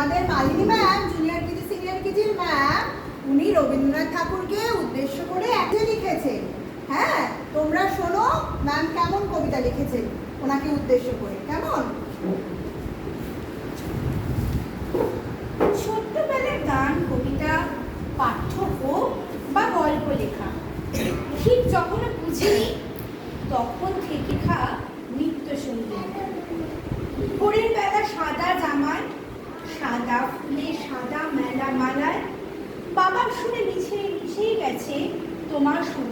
আমাদের Malini ma'am, junior KG senior কেজির ma'am, উনি রবীন্দ্রনাথ ঠাকুরকে উদ্দেশ্য করে একটা লিখেছেন। হ্যাঁ, তোমরা শোনো ম্যাম কেমন কবিতা লিখেছেন ওনাকে উদ্দেশ্য করে। কেমন? ছোট্টবেলার গান, কবিতা, পাঠ্য হোক বা গল্প লেখা, ঠিক যখন বুঝিনি তখন থেকে খা নৃত্য সঙ্গীত। ভোরের বেলা সাদা জামায়, সাদা ফুলে সাদা মেলা মালায়, বাবার সুরে মিশেই গেছে তোমার সুর।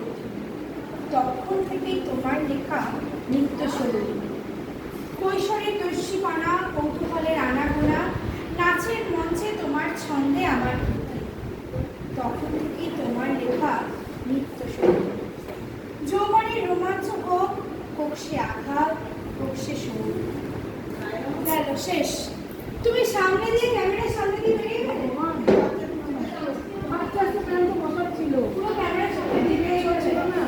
তখন থেকেই তোমার লেখা নৃত্য সঙ্গীত। কৈশোরের দস্যিপনা, কৌতূহলের আনাগোনা, নাচের মঞ্চে তোমার ছন্দে আমার কীর্তি। তখন থেকেই তোমার লেখা নৃত্য সঙ্গীত। যৌবনের রোমাঞ্চ হোক, হোক সে আঘাত, হোক সে সুর। গেল, শেষ। তুমি সামনে দিয়ে, ক্যামেরার সামনে দিয়ে বেরিয়ে গেলে। পুরো ক্যামেরার সামনে দিয়ে বেরিয়ে গেছে না।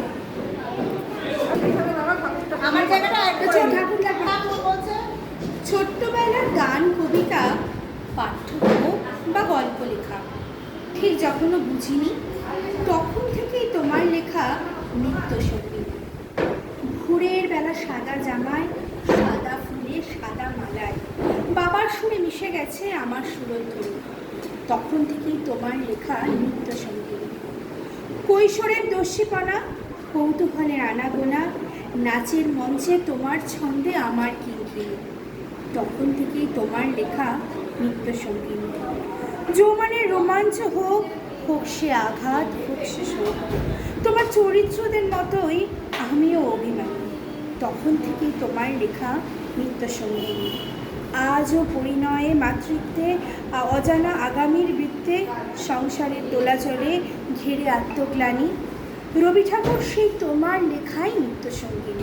আমার জায়গাটা একটা ঠাকুর বলছে ছোট্টবেলার গান, কবিতা, পাঠ্য হোক বা গল্প লেখা, ঠিক যখনও বুঝিনি তখন থেকেই তোমার লেখা নৃত্য সঙ্গীত। ভোরের বেলা সাদা জামায়, সাদা ফুলে সাদা মালায়, বাবার সুরে মিশে গেছে আমার সুরধ্বনি। তখন থেকেই তোমার লেখা নৃত্য সঙ্গীত। কৈশোরের দস্যিপনা, কৌতূহলের আনাগোনা, নাচের মঞ্চে তোমার ছন্দে আমার কিঙ্কিণী। তখন থেকেই তোমার লেখা নৃত্য সঙ্গীত। যৌবনের রোমাঞ্চ হোক, হোক সে আঘাত, হোক সে শোক, তোমার চরিত্রদের মতোই আমিও অভিমানী। তখন থেকেই তোমার লেখা নৃত্য সঙ্গীত। আজও পরিণয়ে, মাতৃত্বে, অজানা আগামীর বৃত্তে, সংসারের দোলাচলে ঘিরে আত্মগ্লানি, রবি ঠাকুর সেই তোমার লেখাই নৃত্য সঙ্গীত।